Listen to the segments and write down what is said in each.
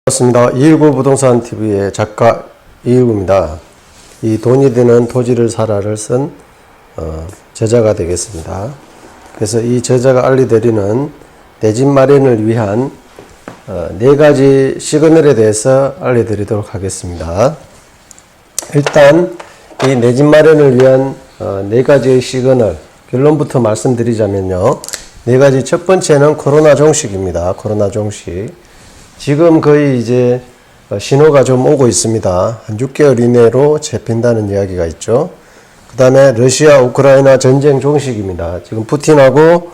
반갑습니다. 219 부동산 TV의 작가 219입니다. 이 돈이 드는 토지를 사라를 쓴 저자가 되겠습니다. 그래서 이 저자가 알려드리는 내 집 마련을 위한 4가지 시그널에 대해서 알려드리도록 하겠습니다. 일단 이 내 집 마련을 위한 4가지의 시그널 결론부터 말씀드리자면요. 4가지. 첫 번째는 코로나 종식입니다. 코로나 종식. 지금 거의 이제 신호가 좀 오고 있습니다. 한 6개월 이내로 잡힌다는 이야기가 있죠. 그 다음에 러시아 우크라이나 전쟁 종식입니다. 지금 푸틴하고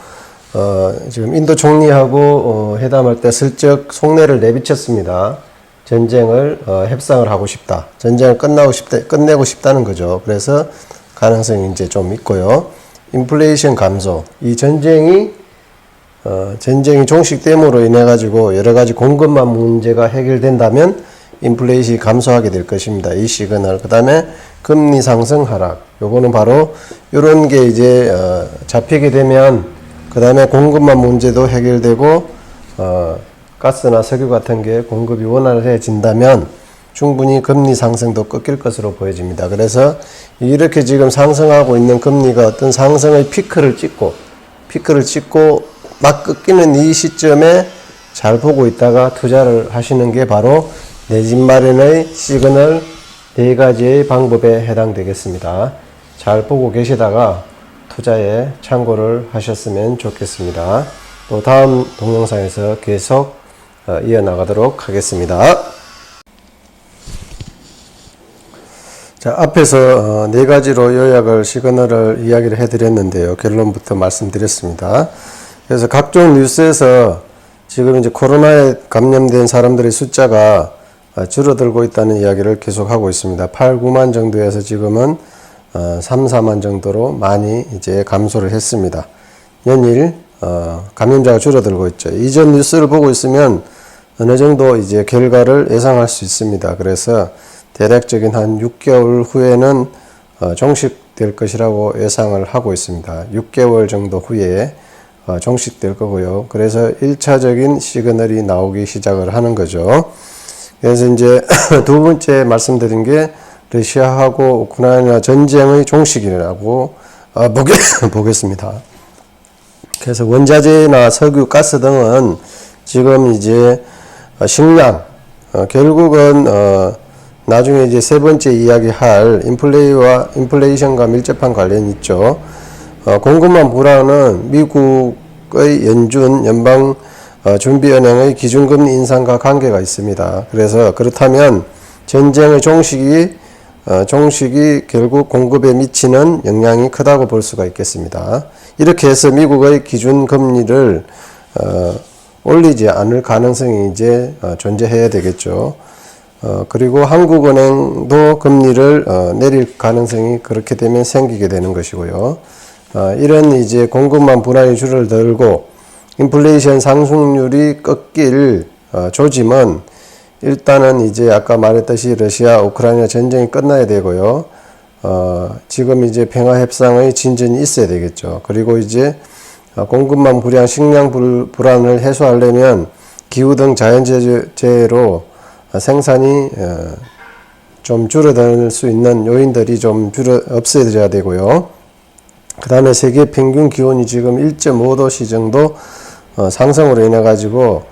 지금 인도 총리하고 회담할 때 슬쩍 속내를 내비쳤습니다. 전쟁을 협상을 하고 싶다. 전쟁을 끝내고 싶다는 거죠. 그래서 가능성이 이제 좀 있고요. 인플레이션 감소. 이 전쟁이 종식됨으로 인해 가지고 여러 가지 공급망 문제가 해결된다면 인플레이션이 감소하게 될 것입니다. 이 시그널. 그 다음에 금리 상승 하락. 요거는 바로 요런 게 이제 잡히게 되면 그 다음에 공급망 문제도 해결되고 가스나 석유 같은 게 공급이 원활해진다면 충분히 금리 상승도 꺾일 것으로 보여집니다. 그래서 이렇게 지금 상승하고 있는 금리가 어떤 상승의 피크를 찍고 막 꺾이는 이 시점에 잘 보고 있다가 투자를 하시는 게 바로 내 집 마련의 시그널 4가지의 방법에 해당되겠습니다. 잘 보고 계시다가 투자에 참고를 하셨으면 좋겠습니다. 또 다음 동영상에서 계속 이어나가도록 하겠습니다. 자, 앞에서 4가지로 요약을 시그널을 이야기를 해드렸는데요. 결론부터 말씀드렸습니다. 그래서 각종 뉴스에서 지금 이제 코로나에 감염된 사람들의 숫자가 줄어들고 있다는 이야기를 계속 하고 있습니다. 8, 9만 정도에서 지금은 3, 4만 정도로 많이 이제 감소를 했습니다. 연일 감염자가 줄어들고 있죠. 이전 뉴스를 보고 있으면 어느 정도 이제 결과를 예상할 수 있습니다. 그래서 대략적인 한 6개월 후에는 종식될 것이라고 예상을 하고 있습니다. 6개월 정도 후에 종식될 거고요. 그래서 1차적인 시그널이 나오기 시작을 하는 거죠. 그래서 이제 두 번째 말씀드린 게 러시아하고 우크라이나 전쟁의 종식이라고 보겠습니다. 그래서 원자재나 석유, 가스 등은 지금 이제 식량, 결국은 나중에 이제 세 번째 이야기할 인플레이션과 밀접한 관련이 있죠. 공급망 불안은 미국의 연방 준비은행의 기준금리 인상과 관계가 있습니다. 그래서 그렇다면 전쟁의 종식이 결국 공급에 미치는 영향이 크다고 볼 수가 있겠습니다. 이렇게 해서 미국의 기준금리를 올리지 않을 가능성이 이제 존재해야 되겠죠. 그리고 한국은행도 금리를 내릴 가능성이 그렇게 되면 생기게 되는 것이고요. 이런 이제 공급망 불안이 줄어들고 인플레이션 상승률이 꺾일 조짐은 일단은 이제 아까 말했듯이 러시아 우크라이나 전쟁이 끝나야 되고요. 지금 이제 평화 협상의 진전이 있어야 되겠죠. 그리고 이제 공급망 불안, 식량 불안을 해소하려면 기후 등 자연재해로 생산이 좀 줄어들 수 있는 요인들이 좀 없어져야 되고요. 그 다음에 세계 평균 기온이 지금 1.5도씨 정도 상승으로 인해 가지고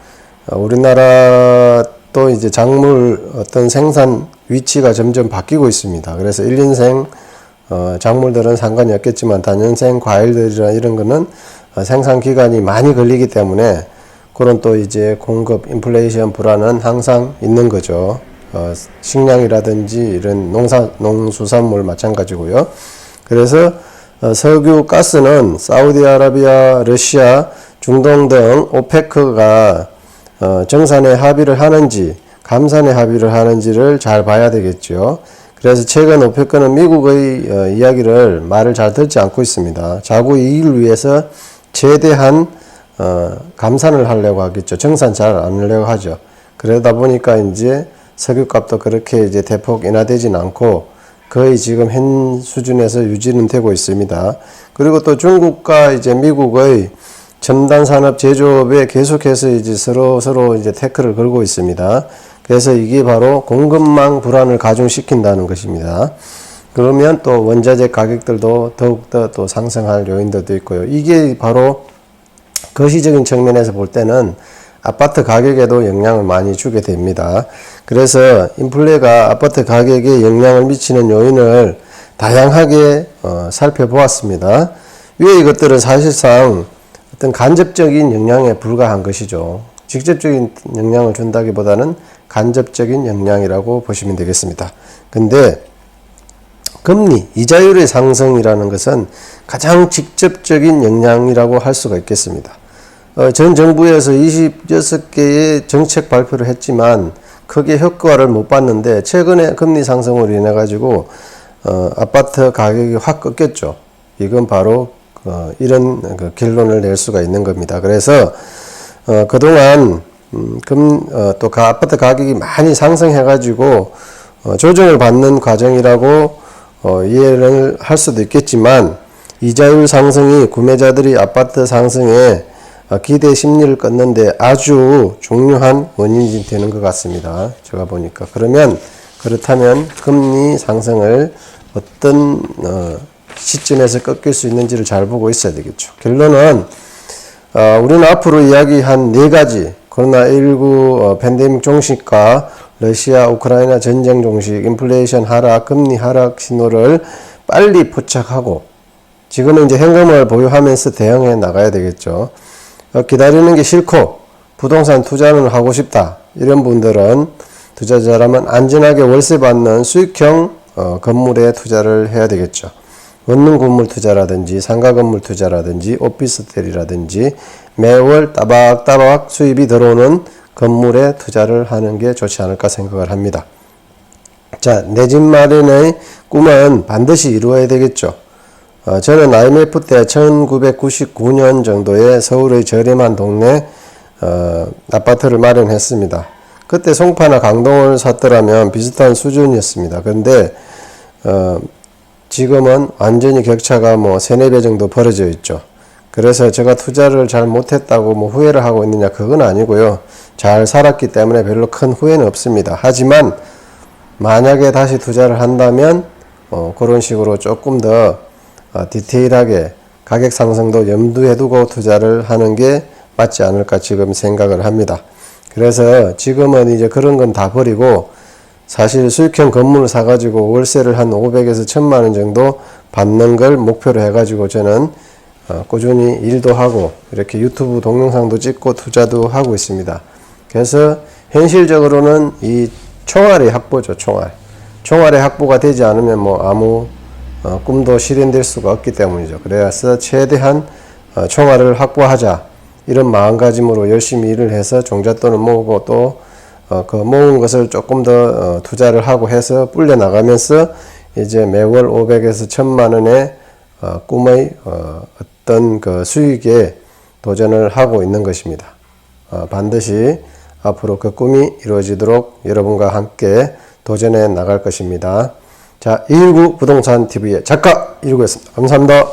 우리나라도 이제 작물 어떤 생산 위치가 점점 바뀌고 있습니다. 그래서 1년생 작물들은 상관이 없겠지만 단연생 과일들이나 이런 거는 생산 기간이 많이 걸리기 때문에 그런 또 이제 공급 인플레이션 불안은 항상 있는 거죠. 식량이라든지 이런 농수산물 마찬가지고요. 그래서 석유, 가스는 사우디아라비아, 러시아, 중동 등 오페크가 정산에 합의를 하는지 감산에 합의를 하는지를 잘 봐야 되겠죠. 그래서 최근 오페크는 미국의 말을 잘 듣지 않고 있습니다. 자국 이익을 위해서 최대한 감산을 하려고 하겠죠. 정산 잘 안 하려고 하죠. 그러다 보니까 이제 석유값도 그렇게 이제 대폭 인하되진 않고 거의 지금 현 수준에서 유지는 되고 있습니다. 그리고 또 중국과 이제 미국의 첨단 산업 제조업에 계속해서 이제 서로 이제 태클을 걸고 있습니다. 그래서 이게 바로 공급망 불안을 가중시킨다는 것입니다. 그러면 또 원자재 가격들도 더욱더 또 상승할 요인들도 있고요. 이게 바로 거시적인 측면에서 볼 때는 아파트 가격에도 영향을 많이 주게 됩니다. 그래서 인플레가 아파트 가격에 영향을 미치는 요인을 다양하게 살펴보았습니다. 위에 이것들은 사실상 어떤 간접적인 영향에 불과한 것이죠. 직접적인 영향을 준다기보다는 간접적인 영향이라고 보시면 되겠습니다. 근데 금리, 이자율의 상승이라는 것은 가장 직접적인 영향이라고 할 수가 있겠습니다. 전 정부에서 26개의 정책 발표를 했지만 크게 효과를 못 봤는데 최근에 금리 상승으로 인해 가지고 아파트 가격이 확 꺾였죠. 이건 바로 이런 결론을 낼 수가 있는 겁니다. 그래서 그동안 또 아파트 가격이 많이 상승해 가지고 조정을 받는 과정이라고 이해를 할 수도 있겠지만 이자율 상승이 구매자들이 아파트 상승에 기대 심리를 껐는데 아주 중요한 원인이 되는 것 같습니다. 제가 보니까. 그렇다면 금리 상승을 어떤 시점에서 꺾일 수 있는지를 잘 보고 있어야 되겠죠. 결론은 우리는 앞으로 이야기한 네 가지 코로나19 팬데믹 종식과 러시아 우크라이나 전쟁 종식, 인플레이션 하락, 금리 하락 신호를 빨리 포착하고 지금은 이제 현금을 보유하면서 대응해 나가야 되겠죠. 기다리는 게 싫고 부동산 투자는 하고 싶다. 이런 분들은 투자자라면 안전하게 월세 받는 수익형 건물에 투자를 해야 되겠죠. 원룸 건물 투자라든지 상가 건물 투자라든지 오피스텔이라든지 매월 따박따박 수입이 들어오는 건물에 투자를 하는 게 좋지 않을까 생각을 합니다. 자, 내 집 마련의 꿈은 반드시 이루어야 되겠죠. 저는 IMF 때 1999년 정도에 서울의 저렴한 동네 아파트를 마련했습니다. 그때 송파나 강동을 샀더라면 비슷한 수준이었습니다. 그런데 지금은 완전히 격차가 뭐 3-4배 정도 벌어져 있죠. 그래서 제가 투자를 잘 못했다고 뭐 후회를 하고 있느냐, 그건 아니고요. 잘 살았기 때문에 별로 큰 후회는 없습니다. 하지만 만약에 다시 투자를 한다면 그런 식으로 조금 더 디테일하게 가격 상승도 염두에 두고 투자를 하는 게 맞지 않을까 지금 생각을 합니다. 그래서 지금은 이제 그런 건 다 버리고 사실 수익형 건물을 사가지고 월세를 한 500에서 1000만 원 정도 받는 걸 목표로 해가지고 저는 꾸준히 일도 하고 이렇게 유튜브 동영상도 찍고 투자도 하고 있습니다. 그래서 현실적으로는 이 총알의 확보죠. 총알의 확보가 되지 않으면 뭐 아무 꿈도 실현될 수가 없기 때문이죠. 그래서 최대한 총알을 확보하자 이런 마음가짐으로 열심히 일을 해서 종잣돈을 모으고 또 그 모은 것을 조금 더 투자를 하고 해서 불려 나가면서 이제 매월 500에서 1000만 원의 꿈의 어떤 그 수익에 도전을 하고 있는 것입니다. 반드시 앞으로 그 꿈이 이루어지도록 여러분과 함께 도전해 나갈 것입니다. 자, 219 부동산 TV의 작가 119였습니다. 감사합니다.